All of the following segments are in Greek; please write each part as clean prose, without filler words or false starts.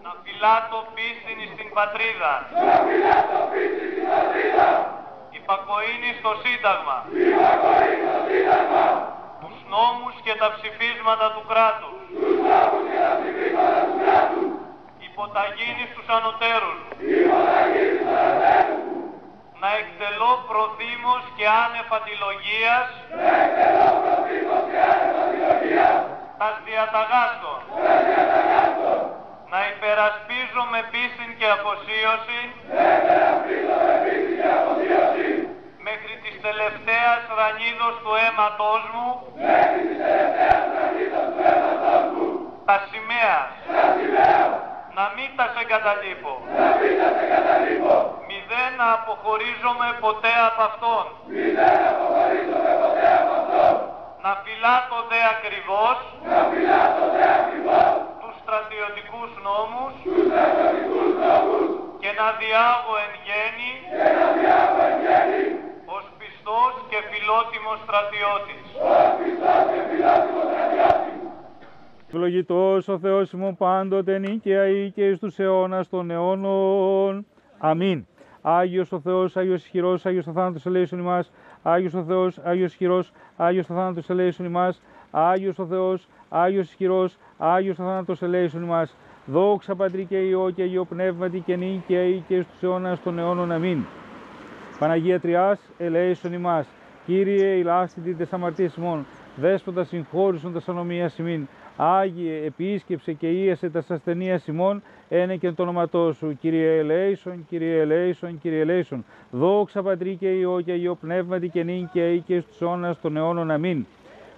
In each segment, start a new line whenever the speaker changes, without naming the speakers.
να φυλάτω πίστην στην πατρίδα, υπακοήνη στο Σύνταγμα, τους νόμους και τα ψηφίσματα του κράτους, υποταγήνη στους ανωτέρους, να εκτελώ προθήμως και άνευ αντιλογίας τας διαταγάστων, να υπερασπίζω με πίστην και αφοσίωση μέχρι της τελευταίας ρανίδος του αίματός μου τα σημαία, να μην τα σε εγκαταλείπω, μηδέν να αποχωρίζομαι ποτέ από αυτόν, να φυλάτω δε ακριβώς τους στρατιωτικούς νόμους και να διάγω εν γέννη ως πιστός και φιλότιμος στρατιώτης.
Ευλογητός ο Θεός ημών πάντοτε νίκαια ή και εις τους αιώνας των αιώνων. Αμήν. Άγιος ο Θεός, Άγιος ισχυρός, Άγιος ο θάνατος ελέησον ημάς. Άγιος ο Θεός, Άγιος ισχυρός, Άγιος ο θάνατος ελέησον ημάς. Άγιος ο Θεός, Άγιος ισχυρός, Άγιος ο θάνατος ελέησον ημάς. Δόξα Πατρί και Υιό και Υιό Πνεύματι και νίκαια ή και εις τους αιώνας των αιώνων. Αμήν. Παναγία Τριάς, ελέησον ημάς. Κύριε, ηλάστητη τες αμαρτίες ημών. Δέσποτα συγχώρησον τας ανομίας ημίν. Άγιε, επίσκεψε και ίασε τας ασθενείας ημών, ένε και το όνοματό σου. Κύριε ελέησον, Κύριε ελέησον, Κύριε ελέησον. Δόξα Πατρί και Υιό και Υιό Πνεύματι και νίκαια ή και στους αιώνας των αιώνων. Αμήν.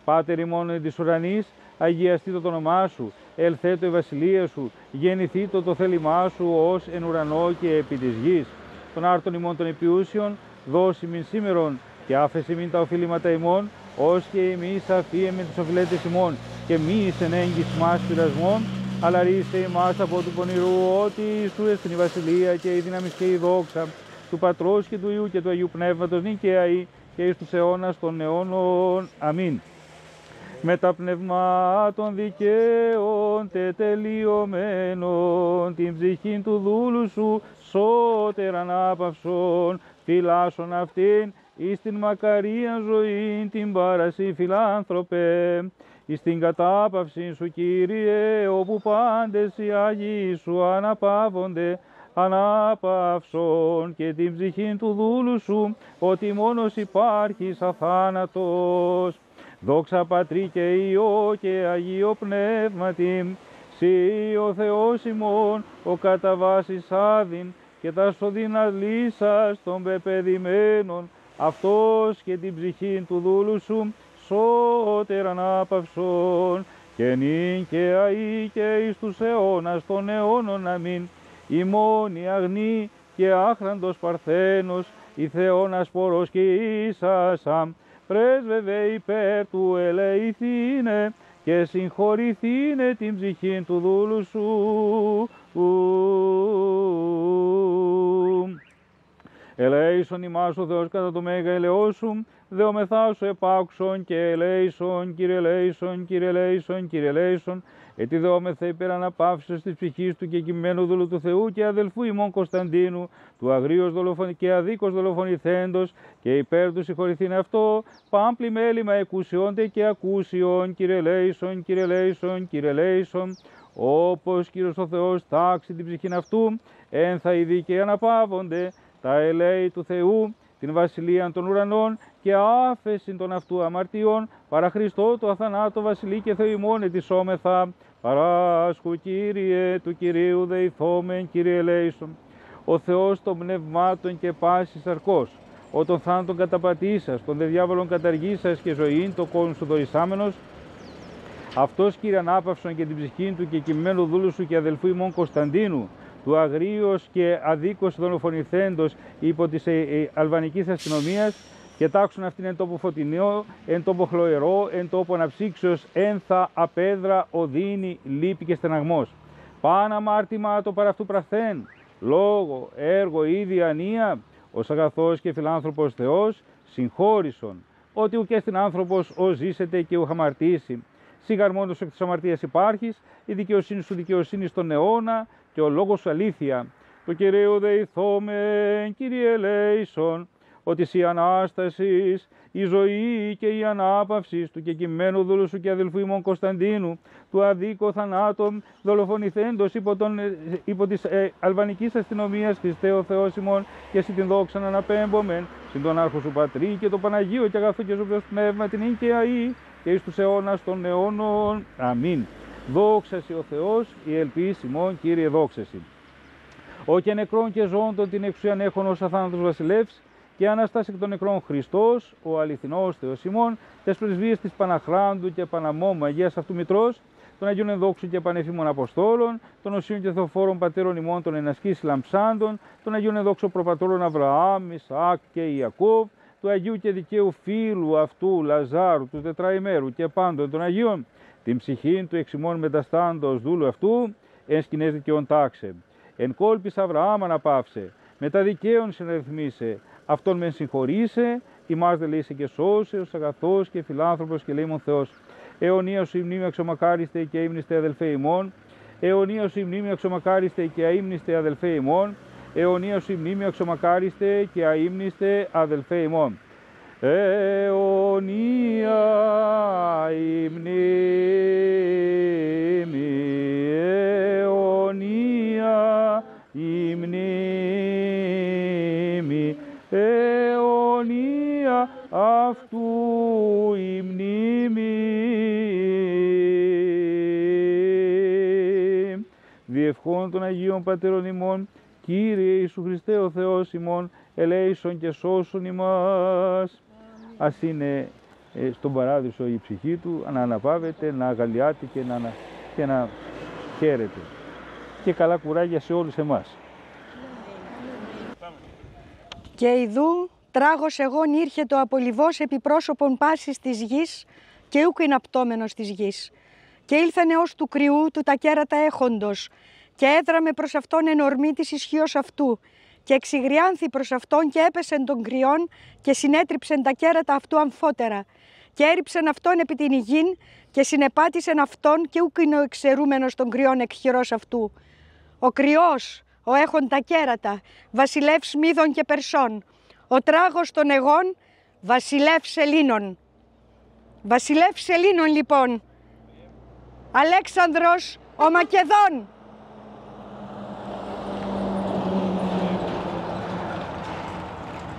Πάτερ ημών εν της ουρανής, αγιαστήτω το όνομά σου, ελθέτω η βασιλεία σου, γεννηθήτω το θέλημά σου ως εν ουρανό και επί της γης. Των άρτων ημών των επιούσιων, δώσει μην σήμερον και άφεση μην τα οφείληματα ημών, ως και εμείς αφίεμεν τους οφειλέτες ημών, και μη εις εν έγκυς μας πειρασμών, αλλά ρίσε ημάς από του πονηρού, ότι σου εστιν η βασιλεία και η δύναμη και η δόξα του Πατρός και του Υιού και του Αγίου Πνεύματος νίκαια ή και εις τους αιώνας των αιώνων. Αμήν. Με τα πνευμάτων δικαίων τετελειωμένων, την ψυχήν του δούλου σου σώτερ ανάπαυσον, φυλάσσον αυτήν εις την μακαρίαν ζωήν την πάραση φιλάνθρωπε, εις την κατάπαυση σου Κύριε, όπου πάντες οι Άγιοι σου αναπαύονται, ανάπαυσον και την ψυχήν του δούλου σου, ότι μόνος υπάρχεις αθάνατος. Δόξα Πατρί και Υιό και Αγίο Πνεύματι, Συ ο Θεός ημών, ο κατά βάσης άδειν και τα σωδίνας λύσας των πεπαιδημένων, αυτός και την ψυχήν του δούλου σου σώτερ ανάπαυσον και νίκαια ή και εις τους αιώνας των αιώνων. Αμήν. Ημών η αγνή και άχραντος Παρθένος, η Θεώνας πορός και ίσασαμ, πρέσβευε υπέρ του ελεηθήνε και συγχωρηθήνε την ψυχήν του δούλου σου. Ελέησον ημάς ο Θεός κατά το μέγα ελεός σου, δεομεθά σου επάξον και ελέησον, Κύριε ελέησον, Κύριε ελέησον, Κύριε ελέησον, ετι δεόμεθα υπέρ αναπαύσεως της ψυχής του και κειμένου δούλου του Θεού και αδελφού ημών Κωνσταντίνου, του αγρίως και αδίκως δολοφονηθέντος, και υπέρ του συγχωρηθήν αυτό, πάμπλη μέλημα εκούσιόντε και ακούσιον, Κύριε ελέησον, Κύριε ελέησον, Κύριε ελέησον, όπως Κύριος ο Θεός τάξει την ψυχήν αυτού, εν θα οι δίκαιοι αναπαύονται, τα ελέη του Θεού, την βασιλεία των ουρανών και άφεση των αυτού αμαρτιών, παρά Χριστό το αθανάτο βασιλεί και Θεό ημών ετισόμεθα, παράσχου Κύριε, του Κυρίου δεηθόμεν, Κύριε ελέησον. Ο Θεός των πνευμάτων και πάσης σαρκός, ο των θάνατων καταπατήσας, των δε διάβολων καταργήσας και ζωήν το κόσμο σου δωρησάμενος, αυτός Κύριε ανάπαυσον και την ψυχήν του και κειμένου δούλου σου και αδελφού ημών Κωνσταντίνου, του αγρίως και αδίκως δολοφονηθέντος υπό της αλβανικής αστυνομίας, και τάξουν αυτήν εν τόπο φωτεινό, εν τόπο χλωερό, εν τόπο αναψύξεως, ένθα απέδρα, οδύνη, λύπη και στεναγμός. Πάνα αμάρτημα το παρά αυτού πραθέν, λόγο, έργο ή διανία, ως αγαθός και φιλάνθρωπος Θεός, συγχώρησον, ότι ουκ έστιν άνθρωπος ο ζήσεται και ου χαμαρτήσει. Σιγαρμόντως εκ της αμαρτίας υπάρχεις, η δικαιοσύνη σου δικαιοσύνη στον αιώνα και ο λόγος σου αλήθεια. Το Κυρίο δεηθόμεν, Κύριε ελέησον, ότι εσύ Ανάστασης, η ζωή και η ανάπαυση του κεκειμένου δούλου σου και αδελφού ημών Κωνσταντίνου, του αδίκου θανάτων δολοφονηθέντος υπό της αλβανικής αστυνομίας, Χριστέ ο Θεός ημών, και εσύ την δόξα να αναπέμπομεν, συν τον άρχο σου Πατρί και το Παναγίο και αγαθό και ζωβιός πνεύμα την ίν και αΐ και εις τους αιώνας των αιώνων. Αμήν. Δόξασι ο Θεός, η ελπίς ημών, Κύριε δόξασι. Ο και νεκρών και ζώντων την εξουσίαν έχων ως αθάνατος βασιλεύς, και Αναστάση εκ των νεκρών Χριστός, ο αληθινός Θεός ημών, τες πρεσβείες της Παναχράντου και Παναμόμου Αγίας αυτού Μητρός, των Αγίων Ενδόξου και Πανεφήμων Αποστόλων, των Οσίων και Θεοφόρων Πατέρων ημών των ενασκής λαμψάντων, των Αγίων Ενδόξων Προπατώρων Αβραάμ, Ισαάκ και Ιακώβ, του Αγίου και Δικαίου Φίλου αυτού Λαζάρου, του Τετραημέρου και πάντων των Αγίων, την ψυχήν του εξημών μεταστάντος δούλου αυτού, εν σκηνές δικαιών τάξε. Εν κόλπης Αβραάμ αναπαύσε, μετά δικαίων συναριθμίσε, αυτόν μεν συγχωρήσε, ημάς δε λέησε και σώσε, ως αγαθός και φιλάνθρωπος και λέημον Θεός. Αιωνία σου η μνήμη αξιομακάριστε και αείμνηστε αδελφέ ημών, αιωνία σου η μνήμη αξιομακάριστε και αείμνηστε αδελφέ ημών, αιωνία σου η μνήμη αξιομακάριστε και αείμνηστε αδελφέ ημών. Αιωνία η μνήμη, αιωνία η μνήμη, αιωνία αυτού η μνήμη. Διευχών των Αγίων Πατέρων ημών, Κύριε Ιησού Χριστέ ο Θεός ημών, ελέησον και σώσον ημάς. Ας είναι στον παράδεισο η ψυχή του, να αναπαύεται, να αγαλιάται και να χαίρεται. Και καλά κουράγια σε όλους εμάς.
Και ιδού τράγος εγών ήρχε το απολυβός επί πρόσωπον πάσης της γης και ούκ ειναπτώμενος της γης. Και ήλθανε ως του κρυού του τα κέρατα έχοντος και έδραμε προς αυτόν εν ορμή της ισχύος αυτού και εξηγριάνθη προς αυτόν και έπεσεν των κρυών και συνέτριψεν τα κέρατα αυτού αμφότερα και έριψεν αυτόν επί την υγιήν και συνεπάτησεν αυτόν και ούκ είναι ο εξαιρούμενος των κρυών εκ χειρός αυτού. Ο κρυός, ο έχων τα κέρατα, βασιλεύς Μίδων και Περσών, ο τράγος των εγών, βασιλεύς Ελλήνων. Βασιλεύς Ελλήνων λοιπόν, Αλέξανδρος ο Μακεδόν.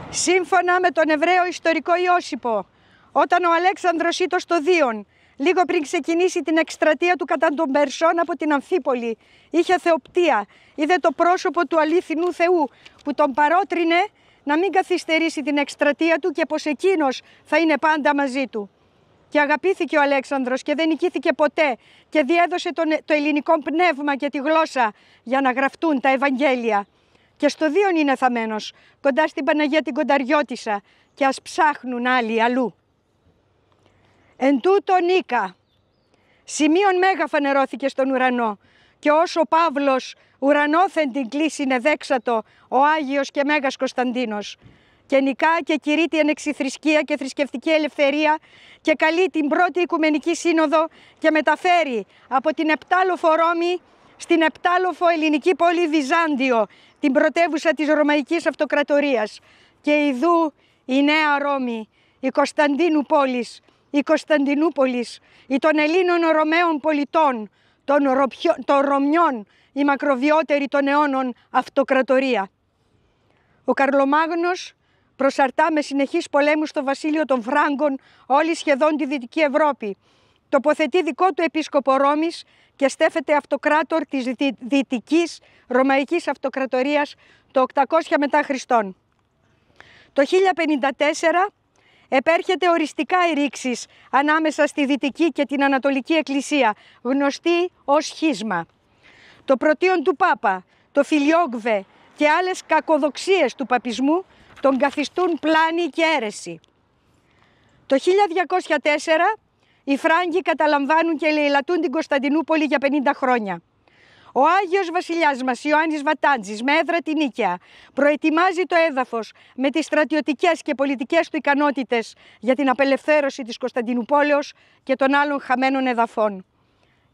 Σύμφωνα με τον Εβραίο ιστορικό Ιώσυπο, όταν ο Αλέξανδρος ήτος στο Δίον, λίγο πριν ξεκινήσει την εκστρατεία του κατά των Περσών από την Αμφίπολη, είχε θεοπτία, είδε το πρόσωπο του αλήθινου Θεού που τον παρότρινε να μην καθυστερήσει την εκστρατεία του και πως εκείνος θα είναι πάντα μαζί του. Και αγαπήθηκε ο Αλέξανδρος και δεν νικήθηκε ποτέ και διέδωσε το ελληνικό πνεύμα και τη γλώσσα για να γραφτούν τα Ευαγγέλια. Και στο Δίον είναι θαμένος, κοντά στην Παναγία την Κονταριώτισσα, και ας ψάχνουν άλλοι αλλού. Εν τούτο νίκα, σημείων μέγα φανερώθηκε στον ουρανό, και όσο ο Παύλος ουρανόθεν την κλίση εδέξατο ο Άγιος και Μέγας Κωνσταντίνος, και νικά και κηρύττει ανεξιθρησκεία και θρησκευτική ελευθερία και καλεί την πρώτη Οικουμενική Σύνοδο και μεταφέρει από την Επτάλοφο Ρώμη στην Επτάλοφο ελληνική πόλη Βυζάντιο, την πρωτεύουσα της Ρωμαϊκής Αυτοκρατορίας. Και ιδού η Νέα Ρώμη, η Κωνσταντινούπολης, η Κωνσταντινούπολης, η των Ελλήνων Ρωμαίων πολιτών, των Ρωμιών, η μακροβιότερη των αιώνων αυτοκρατορία. Ο Καρλομάγνος προσαρτά με συνεχείς πολέμους στο βασίλειο των Φράγκων όλη σχεδόν τη Δυτική Ευρώπη. Τοποθετεί δικό του επίσκοπο Ρώμης και στέφεται αυτοκράτορ της Δυτικής Ρωμαϊκής Αυτοκρατορίας το 800 μετά Χριστόν. Το 1054 επέρχεται οριστικά η ρήξης ανάμεσα στη Δυτική και την Ανατολική Εκκλησία, γνωστή ως σχίσμα. Το πρωτείον του Πάπα, το Φιλιόγκβε και άλλες κακοδοξίες του παπισμού τον καθιστούν πλάνη και αίρεση. Το 1204 οι Φράγκοι καταλαμβάνουν και λαιλατούν την Κωνσταντινούπολη για 50 χρόνια. Ο Άγιος Βασιλιάς μας, Ιωάννης Βατάντζης, με έδρα την Νίκαια, προετοιμάζει το έδαφος με τις στρατιωτικές και πολιτικές του ικανότητες για την απελευθέρωση της Κωνσταντινουπόλεως και των άλλων χαμένων εδαφών.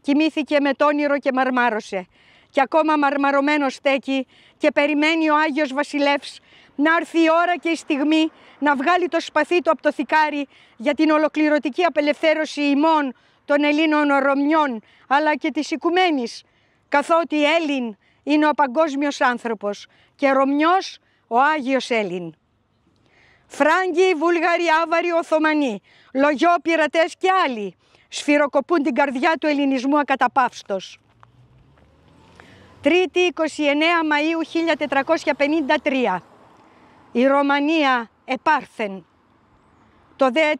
Κοιμήθηκε με τ' όνειρο και μαρμάρωσε. Και ακόμα μαρμαρωμένος στέκει και περιμένει ο Άγιος Βασιλεύς να έρθει η ώρα και η στιγμή να βγάλει το σπαθί του από το θικάρι για την ολοκληρωτική απελευθέρωση ημών των Ελλήνων Ρωμιών, αλλά και της οικουμένης, καθότι Έλλην είναι ο παγκόσμιος άνθρωπος και Ρωμιός ο Άγιος Έλλην. Φράγκοι, Βούλγαροι, Άβαροι, Οθωμανοί, Λογιό, πειρατές και άλλοι σφυροκοπούν την καρδιά του ελληνισμού ακαταπαύστος. Τρίτη, 29 Μαΐου 1453. Η Ρωμανία επάρθεν. Το δε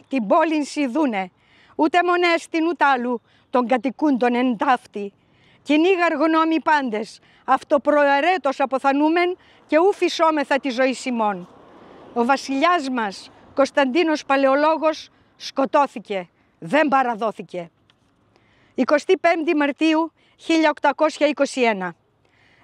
την πόλην σιδούνε, ούτε μονέστην ούτε άλλου των κατοικούντων εν ταύτη. Κυνήγαρ γνώμη πάντες, αυτοπροαιρέτως αποθανούμεν και ου φυσόμεθα τη ζωή ημών. Ο βασιλιάς μας, Κωνσταντίνος Παλαιολόγος, σκοτώθηκε, δεν παραδόθηκε. 25 Μαρτίου 1821.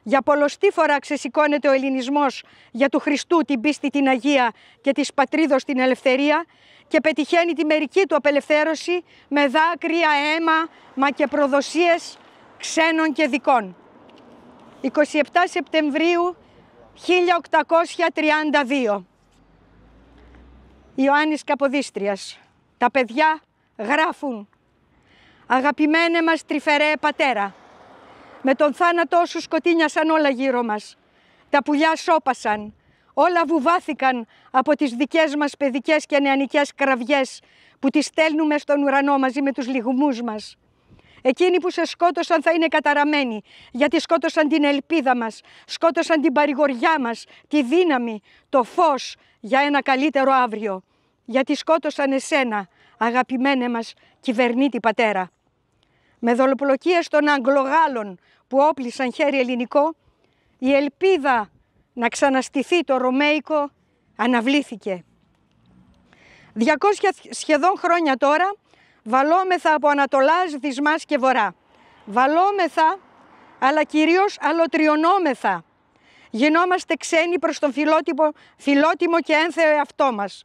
Για πολλοστή φορά ξεσηκώνεται ο ελληνισμός για του Χριστού την πίστη την Αγία και της πατρίδος την ελευθερία και πετυχαίνει τη μερική του απελευθέρωση με δάκρυα, αίμα, μα και προδοσίες ξένων και δικών. 27 Σεπτεμβρίου 1832. Ιωάννης Καποδίστριας. Τα παιδιά γράφουν: «Αγαπημένε μας τρυφερέ πατέρα, με τον θάνατό σου σκοτίνιασαν όλα γύρω μας. Τα πουλιά σώπασαν, όλα βουβάθηκαν από τις δικές μας παιδικές και νεανικές κραυγές που τις στέλνουμε στον ουρανό μαζί με τους λυγμούς μας. Εκείνοι που σε σκότωσαν θα είναι καταραμένοι, γιατί σκότωσαν την ελπίδα μας, σκότωσαν την παρηγοριά μας, τη δύναμη, το φως για ένα καλύτερο αύριο. Γιατί σκότωσαν εσένα, αγαπημένε μας κυβερνήτη πατέρα». Με δολοπλοκίες των Αγγλογάλων που όπλησαν χέρι ελληνικό, η ελπίδα να ξαναστηθεί το Ρωμαϊκό αναβλήθηκε. 200 σχεδόν χρόνια τώρα βαλόμεθα από Ανατολάς, Δυσμάς και Βορρά. Βαλόμεθα, αλλά κυρίως αλωτριωνόμεθα. Γινόμαστε ξένοι προς τον φιλότιμο και ένθεο εαυτό μας.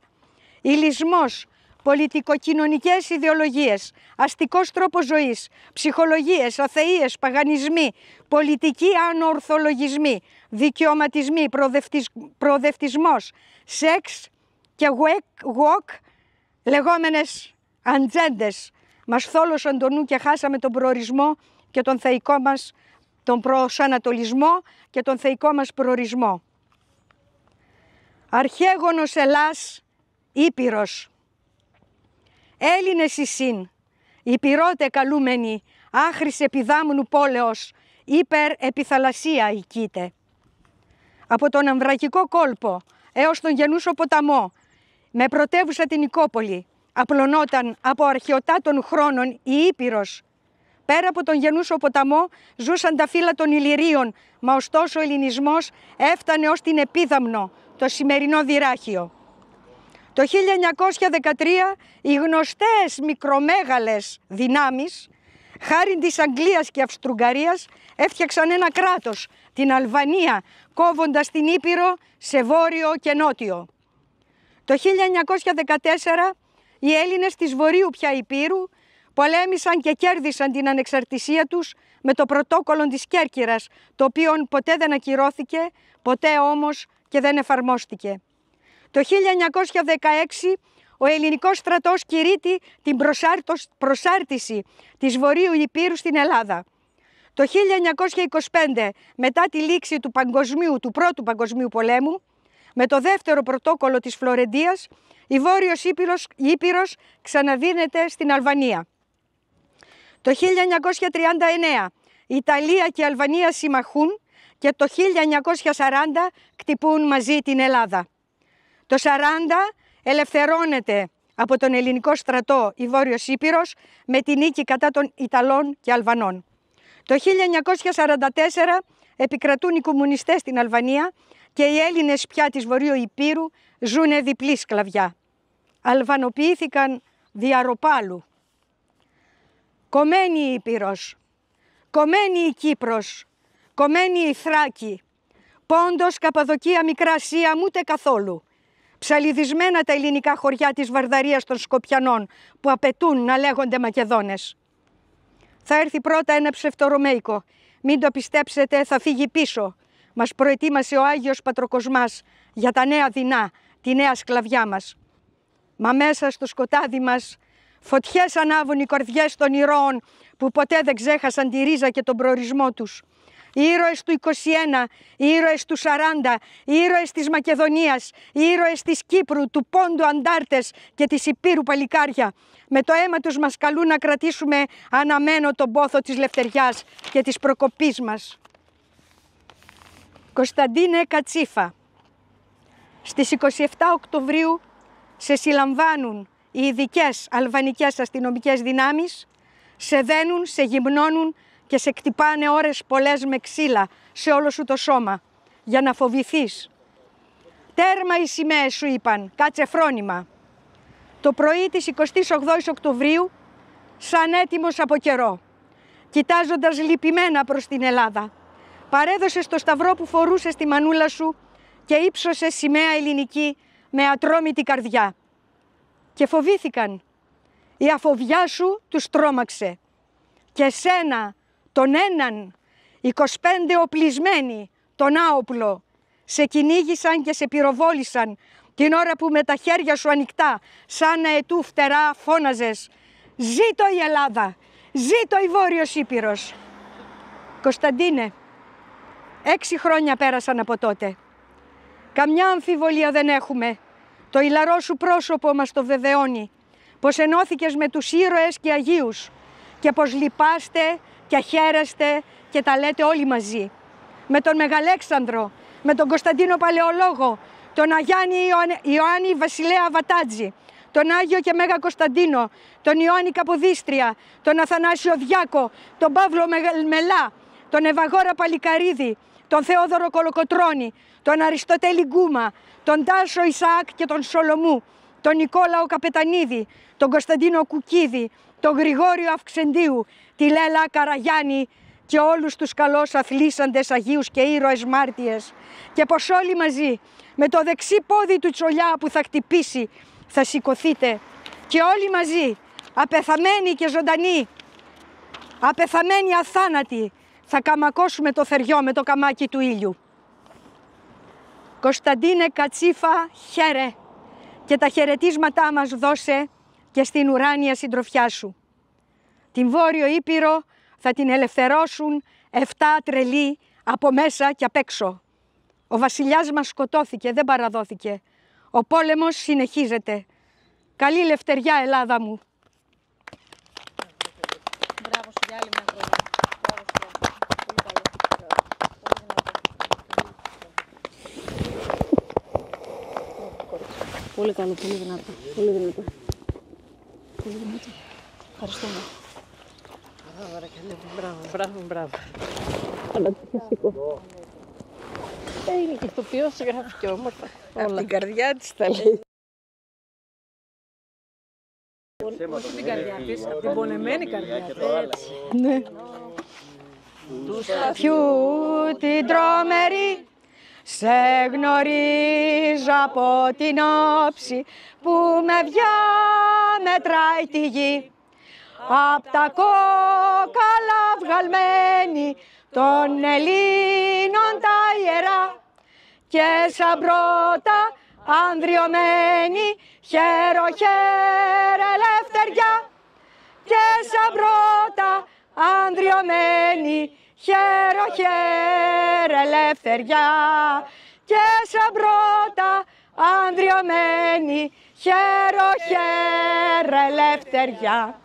Ηλισμός, πολιτικοκοινωνικές ιδεολογίες, αστικός τρόπος ζωής, ψυχολογίες, αθείες, παγανισμοί, πολιτικοί ανορθολογισμοί, δικαιωματισμοί, προοδευτισμός, σεξ και woke, λεγόμενες αντζέντες, μας θόλωσαν το νου και χάσαμε τον προορισμό και τον θεϊκό μας, τον προσανατολισμό και τον θεϊκό μας προορισμό. Αρχαίγονος Ελλάς, Ήπειρος. Έλληνες εισήν, Υπηρώτε καλούμενοι, άχρης επιδάμνου πόλεως, υπερ επιθαλασσία οικείτε. Από τον Αμβρακικό κόλπο έως τον Γενούσο ποταμό, με πρωτεύουσα την Νικόπολη, απλωνόταν από αρχαιοτάτων χρόνων η Ήπειρος. Πέρα από τον Γενούσο ποταμό ζούσαν τα φύλλα των Ηλυρίων, μα ωστόσο ο ελληνισμός έφτανε ως την Επίδαμνο, το σημερινό Δυράχιο. Το 1913 οι γνωστές μικρομέγαλες δυνάμεις, χάριν της Αγγλίας και Αυστρουγγαρίας, έφτιαξαν ένα κράτος, την Αλβανία, κόβοντας την Ήπειρο σε βόρειο και νότιο. Το 1914 οι Έλληνες της Βορείου πια Υπήρου πολέμησαν και κέρδισαν την ανεξαρτησία τους με το πρωτόκολλο της Κέρκυρας, το οποίο ποτέ δεν ακυρώθηκε, ποτέ όμως και δεν εφαρμόστηκε. Το 1916 ο ελληνικός στρατός κηρύττει την προσάρτηση της Βορείου Υπήρου στην Ελλάδα. Το 1925, μετά τη λήξη του Πρώτου Παγκοσμίου Πολέμου, με το δεύτερο πρωτόκολλο της Φλωρεντίας, η Βόρειος Ήπειρος ξαναδίνεται στην Αλβανία. Το 1939 η Ιταλία και η Αλβανία συμμαχούν και το 1940 κτυπούν μαζί την Ελλάδα. Το 1940 ελευθερώνεται από τον ελληνικό στρατό η Βόρειος Ήπειρος με τη νίκη κατά των Ιταλών και Αλβανών. Το 1944 επικρατούν οι κομμουνιστές στην Αλβανία και οι Έλληνες πια της Βορείου Υπήρου ζουνε διπλή σκλαβιά. Αλβανοποιήθηκαν διαρροπάλου. Κομμένη η Ήπειρος. κομμένη η Κύπρος, κομμένη η Θράκη, Πόντος, Καπαδοκία, Μικρά Ασία, ούτε καθόλου. Ψαλιδισμένα τα ελληνικά χωριά της Βαρδαρίας των Σκοπιανών που απαιτούν να λέγονται Μακεδόνες. Θα έρθει πρώτα ένα ψευτορωμαϊκό. Μην το πιστέψετε, θα φύγει πίσω. Μας προετοίμασε ο Άγιος Πατροκοσμάς για τα νέα δεινά, τη νέα σκλαβιά μας. Μα μέσα στο σκοτάδι μας φωτιές ανάβουν οι κορδιές των ηρώων που ποτέ δεν ξέχασαν τη ρίζα και τον προορισμό τους. Οι ήρωες του 21, οι ήρωες του 40, οι ήρωες της Μακεδονίας, οι ήρωες της Κύπρου, του Πόντου αντάρτες και της Υπήρου παλικάρια. Με το αίμα τους μας καλούν να κρατήσουμε αναμένο τον πόθο της λευτεριάς και της προκοπής μας. Κωνσταντίνε Κατσίφα, στις 27 Οκτωβρίου σε συλλαμβάνουν οι ειδικές αλβανικές αστυνομικές δυνάμεις, σε δένουν, σε γυμνώνουν και σε κτυπάνε ώρες πολλές με ξύλα σε όλο σου το σώμα, για να φοβηθείς. Τέρμα οι σημαίες σου είπαν, κάτσε φρόνημα. Το πρωί της 28 Οκτωβρίου, σαν έτοιμος από καιρό, κοιτάζοντας λυπημένα προς την Ελλάδα, παρέδωσες το σταυρό που φορούσε στη μανούλα σου και ύψωσε σημαία ελληνική με ατρόμητη καρδιά. Και φοβήθηκαν. Η αφοβιά σου τους τρόμαξε. Και σένα, τον έναν, 25 οπλισμένοι, τον άοπλο, σε κυνήγησαν και σε πυροβόλησαν την ώρα που με τα χέρια σου ανοιχτά, σαν αετού φτερά, φώναζες «Ζήτω η Ελλάδα! Ζήτω η Βόρειος Ήπειρος!» Κωνσταντίνε, 6 χρόνια πέρασαν από τότε. Καμιά αμφιβολία δεν έχουμε. Το ηλαρό σου πρόσωπο μας το βεβαιώνει, πως ενώθηκες με τους ήρωες και Αγίους και πως λυπάστε και χαίρεστε και τα λέτε όλοι μαζί. Με τον Μεγαλέξανδρο, με τον Κωνσταντίνο Παλαιολόγο, τον Αγιάννη Ιωάννη Βασιλέα Βατάτζη, τον Άγιο και Μέγα Κωνσταντίνο, τον Ιωάννη Καποδίστρια, τον Αθανάσιο Διάκο, τον Παύλο Μελά, τον Ευαγόρα Παλικαρίδη, τον Θεόδωρο Κολοκοτρώνη, τον Αριστοτέλη Γκούμα, τον Τάσο Ισαάκ και τον Σολομού, τον Νικόλαο Καπετανίδη, τον Κωνσταντίνο Κουκίδη, τον Γρηγόριο Αυξεντίου, τη Λέλα Καραγιάννη και όλους τους καλώς αθλήσαντες Αγίους και ήρωες μάρτυες, και πως όλοι μαζί με το δεξί πόδι του τσολιά που θα χτυπήσει θα σηκωθείτε και όλοι μαζί, απεθαμένοι και ζωντανοί, απεθαμένοι αθάνατοι, θα καμακώσουμε το θεριό με το καμάκι του ήλιου. Κωνσταντίνε Κατσίφα, χαίρε και τα χαιρετίσματά μας δώσε και στην ουράνια συντροφιά σου. Την Βόρειο Ήπειρο θα την ελευθερώσουν 7 τρελοί από μέσα και απ' έξω. Ο βασιλιάς μας σκοτώθηκε, δεν παραδόθηκε. Ο πόλεμος συνεχίζεται. Καλή λευτεριά, Ελλάδα μου.
Μπράβο σου για άλλη μια χρονιά. Πολύ καλό, πολύ δυνατό. Πολύ δυνατό. Πολύ δυνατό. Ευχαριστούμε.
Μπράβο, μπράβο.
Αλλά τι σηκώ.
Είναι και ηθοποιός, γράφει και όμορφα.
Από την καρδιά της τα λέει.
Όχι την καρδιά της, από την πονεμένη καρδιά της. Έτσι.
Ναι. Του σπαθιού την τρομερή σε γνωρίζω από την όψη που με διαμετράει τη γη. Απ' τα κόκαλα βγαλμένη των Ελλήνων τα ιερά και σαν πρώτα ανδριωμένη χέρο χέρε ελευθεριά και σαν πρώτα ανδριωμένη χέρο χέρε ελευθεριά και σαν πρώτα ανδριωμένη χέρο χέρε ελευθεριά.